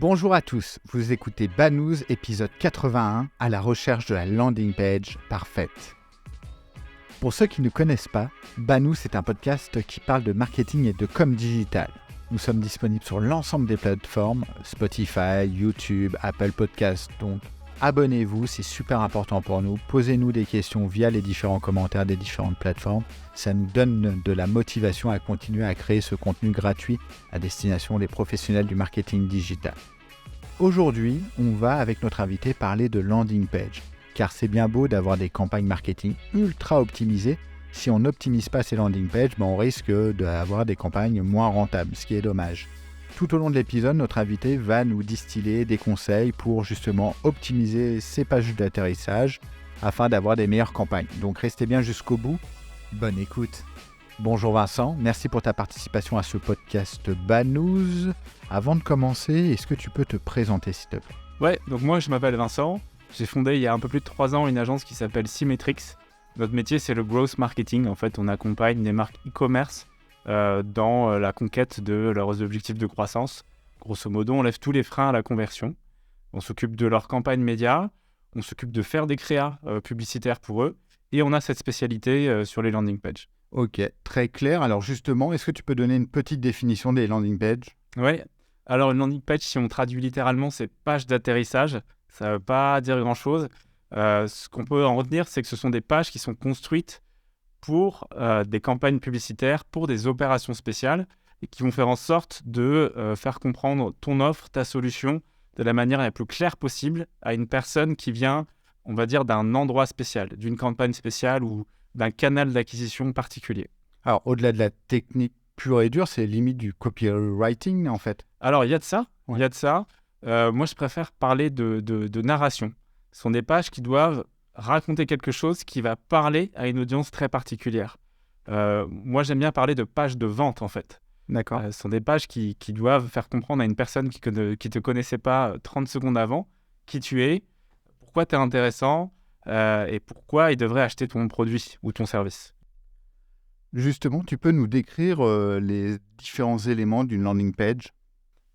Bonjour à tous, vous écoutez Banous, épisode 81, à la recherche de la landing page parfaite. Pour ceux qui ne connaissent pas, Banous est un podcast qui parle de marketing et de com digital. Nous sommes disponibles sur l'ensemble des plateformes, Spotify, YouTube, Apple Podcasts, donc abonnez-vous, c'est super important pour nous. Posez-nous des questions via les différents commentaires des différentes plateformes. Ça nous donne de la motivation à continuer à créer ce contenu gratuit à destination des professionnels du marketing digital. Aujourd'hui, on va avec notre invité parler de landing page, car c'est bien beau d'avoir des campagnes marketing ultra optimisées. Si on n'optimise pas ces landing pages, on risque d'avoir des campagnes moins rentables, ce qui est dommage. Tout au long de l'épisode, notre invité va nous distiller des conseils pour justement optimiser ces pages d'atterrissage afin d'avoir des meilleures campagnes. Donc restez bien jusqu'au bout. Bonne écoute. Bonjour Vincent, merci pour ta participation à ce podcast Banous. Avant de commencer, est-ce que tu peux te présenter s'il te plaît ? Ouais, donc moi je m'appelle Vincent. J'ai fondé il y a un peu plus de 3 ans une agence qui s'appelle Symmetrix. Notre métier c'est le growth marketing. En fait, on accompagne des marques e-commerce dans la conquête de leurs objectifs de croissance. Grosso modo, on lève tous les freins à la conversion. On s'occupe de leur campagne média, on s'occupe de faire des créas publicitaires pour eux et on a cette spécialité sur les landing pages. Ok, très clair. Alors justement, est-ce que tu peux donner une petite définition des landing pages ? Ouais, alors une landing page, si on traduit littéralement, c'est page d'atterrissage. Ça ne veut pas dire grand-chose. Ce qu'on peut en retenir, c'est que ce sont des pages qui sont construites pour des campagnes publicitaires, pour des opérations spéciales et qui vont faire en sorte de faire comprendre ton offre, ta solution de la manière la plus claire possible à une personne qui vient, on va dire, d'un endroit spécial, d'une campagne spéciale ou d'un canal d'acquisition particulier. Alors au-delà de la technique pure et dure, c'est limite du copywriting en fait. Alors il y a de ça, Ouais. Moi je préfère parler de narration. Ce sont des pages qui doivent raconter quelque chose qui va parler à une audience très particulière. Moi, j'aime bien parler de pages de vente, en fait. D'accord. Ce sont des pages qui doivent faire comprendre à une personne qui ne te connaissait pas 30 secondes avant qui tu es, pourquoi tu es intéressant et pourquoi il devrait acheter ton produit ou ton service. Justement, tu peux nous décrire les différents éléments d'une landing page ?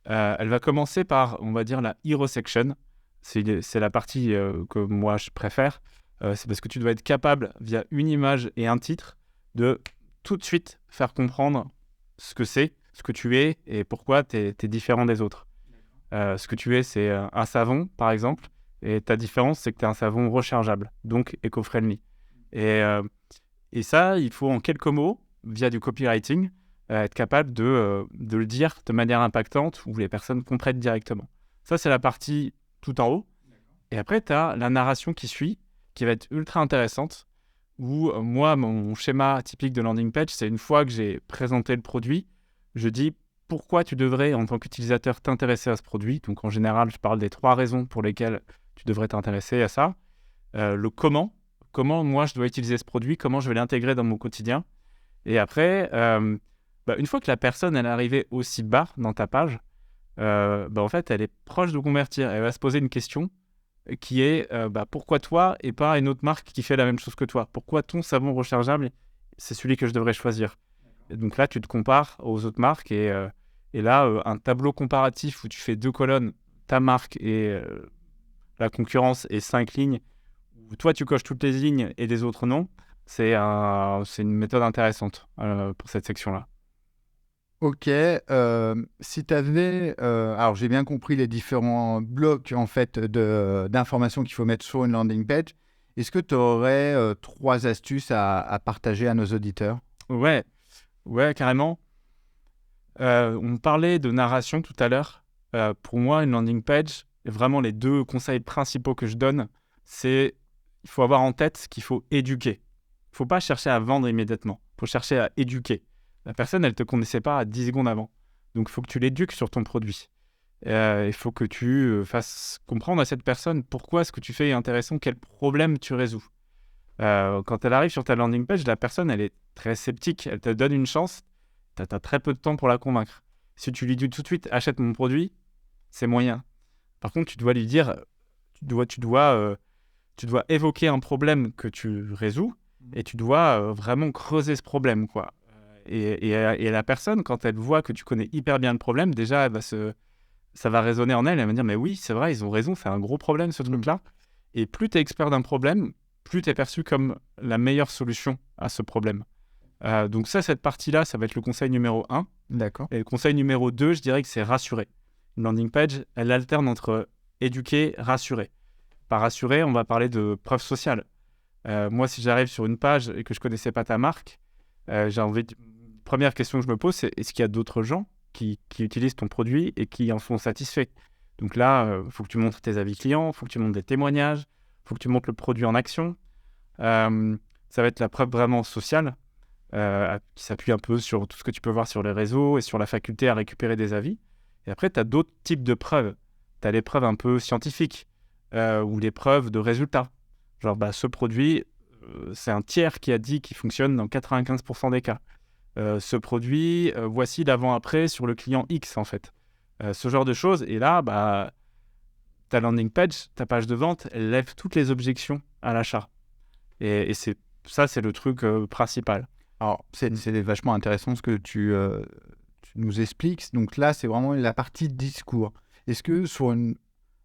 Elle va commencer par, on va dire, la hero section. C'est la partie que moi, je préfère. C'est parce que tu dois être capable, via une image et un titre, de tout de suite faire comprendre ce que c'est, ce que tu es et pourquoi tu es différent des autres. Ce que tu es, c'est un savon, par exemple, et ta différence, c'est que tu es un savon rechargeable, donc éco-friendly. Et ça, il faut en quelques mots, via du copywriting, être capable de le dire de manière impactante où les personnes comprennent directement. Ça, c'est la partie tout en haut. Et après, tu as la narration qui suit, qui va être ultra intéressante, où moi, mon schéma typique de landing page, c'est une fois que j'ai présenté le produit, je dis pourquoi tu devrais, en tant qu'utilisateur, t'intéresser à ce produit. Donc, en général, je parle des 3 raisons pour lesquelles tu devrais t'intéresser à ça. Le comment moi, je dois utiliser ce produit, comment je vais l'intégrer dans mon quotidien. Et après, une fois que la personne elle est arrivée aussi bas dans ta page, en fait, elle est proche de convertir. Elle va se poser une question qui est pourquoi toi et pas une autre marque qui fait la même chose que toi ? Pourquoi ton savon rechargeable, c'est celui que je devrais choisir ? Et donc là, tu te compares aux autres marques et là, un tableau comparatif où tu fais 2 colonnes, ta marque et la concurrence et 5 lignes, où toi, tu coches toutes les lignes et les autres non, c'est une méthode intéressante pour cette section-là. Ok, si tu avais... alors j'ai bien compris les différents blocs en fait d'informations qu'il faut mettre sur une landing page. Est-ce que tu aurais 3 astuces à partager à nos auditeurs ? Ouais, carrément. On parlait de narration tout à l'heure. Pour moi, une landing page, vraiment les 2 conseils principaux que je donne, c'est il faut avoir en tête qu'il faut éduquer. Il ne faut pas chercher à vendre immédiatement. Il faut chercher à éduquer. La personne, elle ne te connaissait pas à 10 secondes avant. Donc, il faut que tu l'éduques sur ton produit. Il faut que tu fasses comprendre à cette personne pourquoi ce que tu fais est intéressant, quel problème tu résous. Quand elle arrive sur ta landing page, la personne, elle est très sceptique. Elle te donne une chance. Tu as très peu de temps pour la convaincre. Si tu lui dis tout de suite « achète mon produit », c'est moyen. Par contre, tu dois lui dire, tu dois évoquer un problème que tu résous et tu dois vraiment creuser ce problème, quoi. Et la personne, quand elle voit que tu connais hyper bien le problème, déjà, elle ça va résonner en elle. Elle va me dire, mais oui, c'est vrai, ils ont raison, c'est un gros problème ce truc-là. Et plus tu es expert d'un problème, plus tu es perçu comme la meilleure solution à ce problème. Donc cette partie-là, ça va être le conseil numéro 1. D'accord. Et le conseil numéro 2, je dirais que c'est rassurer. Une landing page, elle alterne entre éduquer, rassurer. Par rassurer, on va parler de preuve sociale. Moi, si j'arrive sur une page et que je ne connaissais pas ta marque, première question que je me pose, c'est est-ce qu'il y a d'autres gens qui utilisent ton produit et qui en sont satisfaits? Donc là, il faut que tu montres tes avis clients, il faut que tu montres des témoignages, il faut que tu montres le produit en action. Ça va être la preuve vraiment sociale, qui s'appuie un peu sur tout ce que tu peux voir sur les réseaux et sur la faculté à récupérer des avis. Et après, tu as d'autres types de preuves. Tu as les preuves un peu scientifiques ou les preuves de résultats. Genre, ce produit, c'est un tiers qui a dit qu'il fonctionne dans 95% des cas. Ce produit, voici l'avant-après sur le client X, en fait. Ce genre de choses. Et là, ta landing page, ta page de vente, elle lève toutes les objections à l'achat. Et c'est le truc principal. Alors, c'est vachement intéressant ce que tu nous expliques. Donc là, c'est vraiment la partie discours. Est-ce que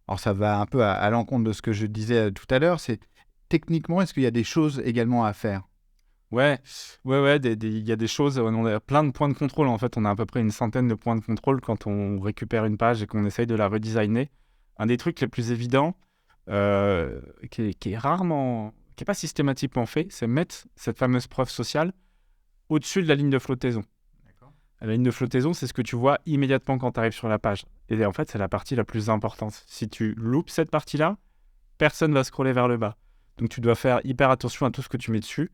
alors ça va un peu à l'encontre de ce que je disais tout à l'heure, c'est techniquement, est-ce qu'il y a des choses également à faire? Ouais, il y a des choses, on a plein de points de contrôle. En fait, on a à peu près une centaine de points de contrôle quand on récupère une page et qu'on essaye de la redesigner. Un des trucs les plus évidents, qui est pas systématiquement fait, c'est mettre cette fameuse preuve sociale au-dessus de la ligne de flottaison. D'accord. La ligne de flottaison, c'est ce que tu vois immédiatement quand tu arrives sur la page. Et en fait, c'est la partie la plus importante. Si tu loupes cette partie-là, personne va scroller vers le bas. Donc, tu dois faire hyper attention à tout ce que tu mets dessus,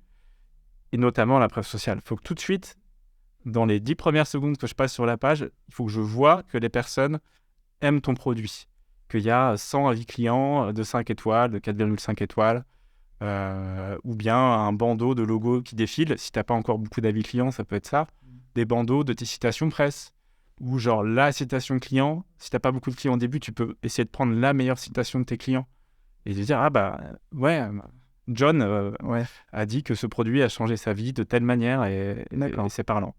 et notamment la preuve sociale. Il faut que tout de suite, dans les 10 premières secondes que je passe sur la page, il faut que je vois que les personnes aiment ton produit, qu'il y a 100 avis clients de 5 étoiles, de 4,5 étoiles, ou bien un bandeau de logo qui défile. Si tu n'as pas encore beaucoup d'avis clients, ça peut être ça. Des bandeaux de tes citations presse, ou genre la citation client. Si tu n'as pas beaucoup de clients au début, tu peux essayer de prendre la meilleure citation de tes clients et de dire John a dit que ce produit a changé sa vie de telle manière, et c'est parlant.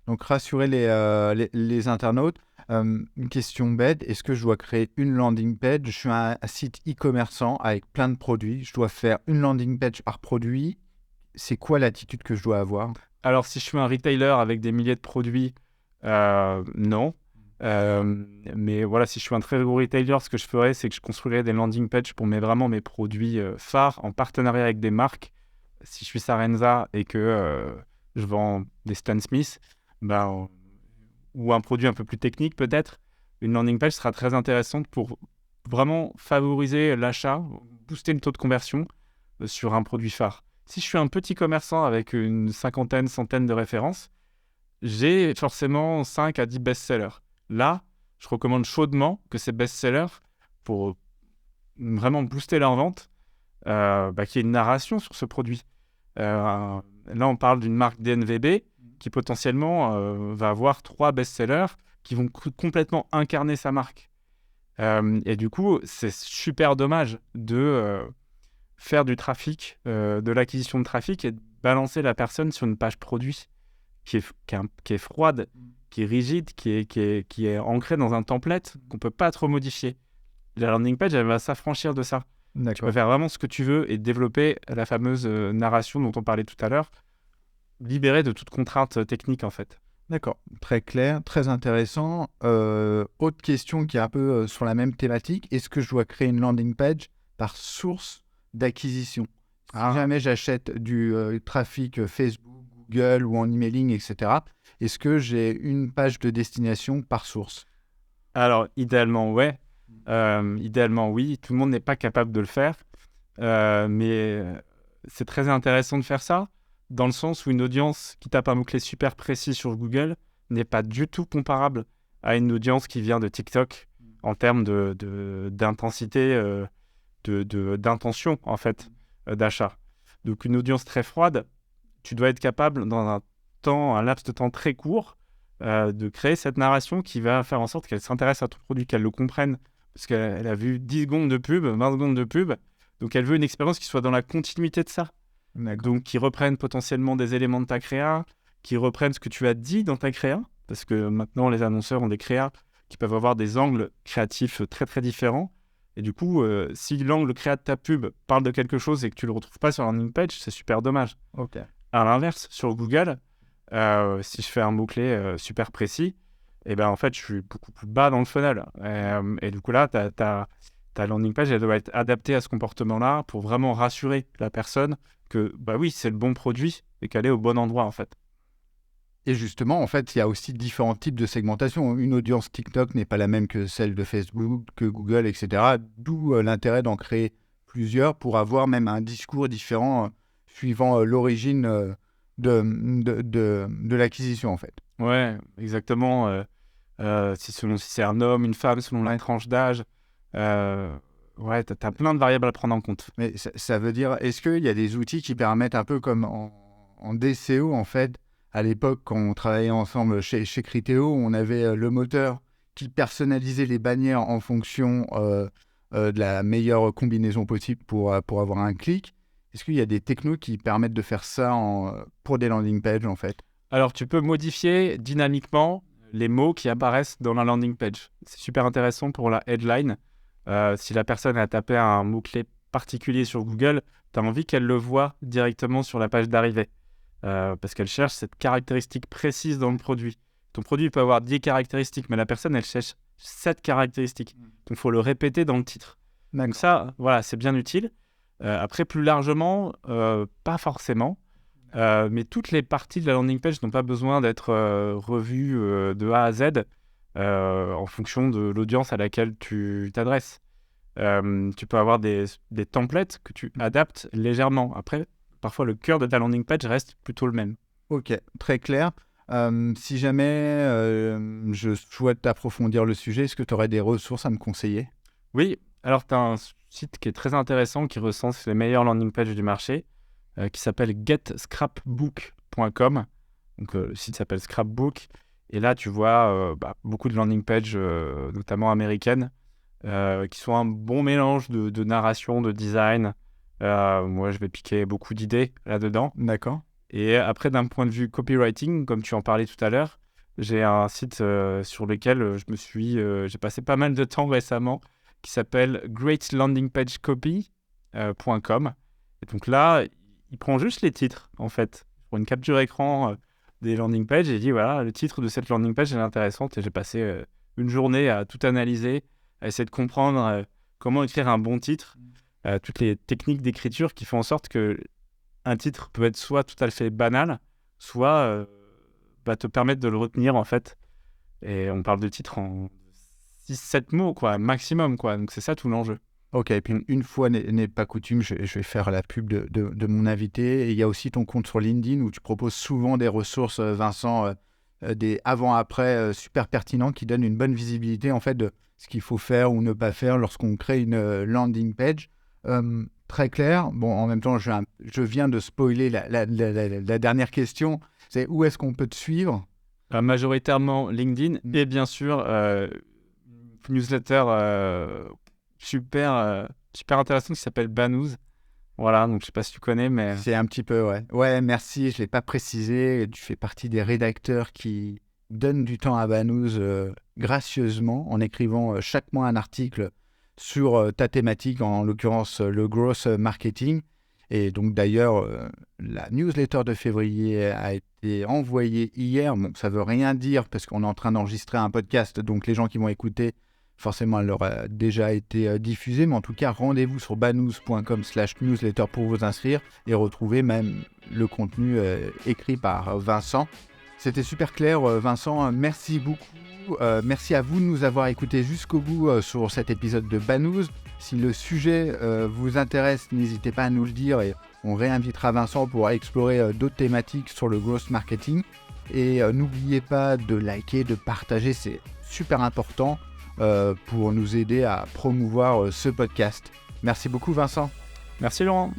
Donc, rassurer les internautes. Une question bête, est-ce que je dois créer une landing page? Je suis un site e-commerçant avec plein de produits. Je dois faire une landing page par produit. C'est quoi l'attitude que je dois avoir? Alors, si je suis un retailer avec des milliers de produits, non. Mais voilà, si je suis un très gros retailer, ce que je ferais, c'est que je construirais des landing pages pour vraiment mes produits phares en partenariat avec des marques. Si je suis Sarenza et que je vends des Stan Smith, ou un produit un peu plus technique peut-être, une landing page sera très intéressante pour vraiment favoriser l'achat, booster le taux de conversion sur un produit phare. Si je suis un petit commerçant avec une centaine de références, j'ai forcément 5 à 10 best-sellers. Là, je recommande chaudement que ces best-sellers, pour vraiment booster leur vente, qu'il y ait une narration sur ce produit. Là, on parle d'une marque DNVB qui potentiellement va avoir 3 best-sellers qui vont complètement incarner sa marque. Et du coup, c'est super dommage de faire du trafic, de l'acquisition de trafic, et de balancer la personne sur une page produit qui est froide, qui est rigide, qui est ancrée dans un template qu'on ne peut pas trop modifier. La landing page, elle va s'affranchir de ça. D'accord. Tu peux faire vraiment ce que tu veux et développer la fameuse narration dont on parlait tout à l'heure, libérée de toute contrainte technique, en fait. D'accord, très clair, très intéressant. Autre question qui est un peu sur la même thématique, est-ce que je dois créer une landing page par source d'acquisition? Si jamais j'achète du trafic Facebook, Google ou en emailing, etc., est-ce que j'ai une page de destination par source? Alors, idéalement, ouais. Idéalement, oui. Tout le monde n'est pas capable de le faire. Mais c'est très intéressant de faire ça, dans le sens où une audience qui tape un mot-clé super précis sur Google n'est pas du tout comparable à une audience qui vient de TikTok en termes d'intensité, d'intention, en fait, d'achat. Donc, une audience très froide, tu dois être capable, dans un laps de temps très court, de créer cette narration qui va faire en sorte qu'elle s'intéresse à ton produit, qu'elle le comprenne, parce qu'elle a vu 10 secondes de pub, 20 secondes de pub, donc elle veut une expérience qui soit dans la continuité de ça. Donc qui reprenne potentiellement des éléments de ta créa, qui reprennent ce que tu as dit dans ta créa, parce que maintenant les annonceurs ont des créas qui peuvent avoir des angles créatifs très très différents. Et du coup, si l'angle créa de ta pub parle de quelque chose et que tu le retrouves pas sur la landing page, c'est super dommage. Ok. À l'inverse, sur Google, si je fais un mot-clé super précis, et ben en fait, je suis beaucoup plus bas dans le funnel. Et du coup, là, ta landing page, elle doit être adaptée à ce comportement-là pour vraiment rassurer la personne que, bah oui, c'est le bon produit et qu'elle est au bon endroit, en fait. Et justement, en fait, il y a aussi différents types de segmentation. Une audience TikTok n'est pas la même que celle de Facebook, que Google, etc. D'où l'intérêt d'en créer plusieurs pour avoir même un discours différent suivant l'origine de l'acquisition, en fait. Ouais, exactement. Selon si c'est un homme, une femme, selon la tranche d'âge. Ouais, t'as plein de variables à prendre en compte. Mais ça veut dire, est-ce qu'il y a des outils qui permettent un peu comme en DCO, en fait, à l'époque, quand on travaillait ensemble chez Criteo, on avait le moteur qui personnalisait les bannières en fonction de la meilleure combinaison possible pour avoir un clic. Est-ce qu'il y a des technos qui permettent de faire ça pour des landing pages, en fait? Alors, tu peux modifier dynamiquement les mots qui apparaissent dans la landing page. C'est super intéressant pour la headline. Si la personne a tapé un mot-clé particulier sur Google, tu as envie qu'elle le voit directement sur la page d'arrivée. Parce qu'elle cherche cette caractéristique précise dans le produit. Ton produit peut avoir 10 caractéristiques, mais la personne, elle cherche 7 caractéristiques. Donc, il faut le répéter dans le titre. Donc ça, voilà, c'est bien utile. Après, plus largement, pas forcément. Mais toutes les parties de la landing page n'ont pas besoin d'être revues de A à Z en fonction de l'audience à laquelle tu t'adresses. Tu peux avoir des templates que tu adaptes légèrement. Après, parfois, le cœur de ta landing page reste plutôt le même. Ok, très clair. Si jamais je souhaite approfondir le sujet, est-ce que tu aurais des ressources à me conseiller? Oui, alors tu as un site qui est très intéressant qui recense les meilleures landing pages du marché qui s'appelle getscrapbook.com. Donc le site s'appelle Scrapbook. Et là, tu vois beaucoup de landing pages, notamment américaines, qui sont un bon mélange de narration, de design. Moi, je vais piquer beaucoup d'idées là-dedans. D'accord. Et après, d'un point de vue copywriting, comme tu en parlais tout à l'heure, j'ai un site sur lequel j'ai passé pas mal de temps récemment, qui s'appelle greatlandingpagecopy.com. Et donc là, il prend juste les titres, en fait, pour une capture écran des landing pages, et il dit, voilà, le titre de cette landing page est intéressante, et j'ai passé une journée à tout analyser, à essayer de comprendre comment écrire un bon titre, toutes les techniques d'écriture qui font en sorte que un titre peut être soit tout à fait banal, soit te permettre de le retenir, en fait. Et on parle de titres en 6-7 mots, quoi, maximum, quoi. Donc, c'est ça tout l'enjeu. Ok, et puis une fois n'est pas coutume, je vais faire la pub de mon invité. Et il y a aussi ton compte sur LinkedIn où tu proposes souvent des ressources, Vincent, des avant-après super pertinents qui donnent une bonne visibilité, en fait, de ce qu'il faut faire ou ne pas faire lorsqu'on crée une landing page. Très clair. Bon, en même temps, je viens de spoiler la dernière question. C'est où est-ce qu'on peut te suivre? Majoritairement LinkedIn et bien sûr newsletter super intéressant qui s'appelle Banous. Voilà, donc je sais pas si tu connais, mais... C'est un petit peu, ouais. Ouais, merci, je l'ai pas précisé. Tu fais partie des rédacteurs qui donnent du temps à Banous gracieusement en écrivant chaque mois un article sur ta thématique, en l'occurrence le growth marketing. Et donc d'ailleurs, la newsletter de février a été envoyée hier. Bon, ça veut rien dire parce qu'on est en train d'enregistrer un podcast, donc les gens qui vont écouter, forcément, elle leur a déjà été diffusée. Mais en tout cas, rendez-vous sur banous.com/newsletter pour vous inscrire et retrouver même le contenu écrit par Vincent. C'était super clair, Vincent. Merci beaucoup. Merci à vous de nous avoir écoutés jusqu'au bout sur cet épisode de Banous. Si le sujet vous intéresse, n'hésitez pas à nous le dire et on réinvitera Vincent pour explorer d'autres thématiques sur le growth marketing. Et n'oubliez pas de liker, de partager, c'est super important pour nous aider à promouvoir ce podcast. Merci beaucoup Vincent. Merci Laurent.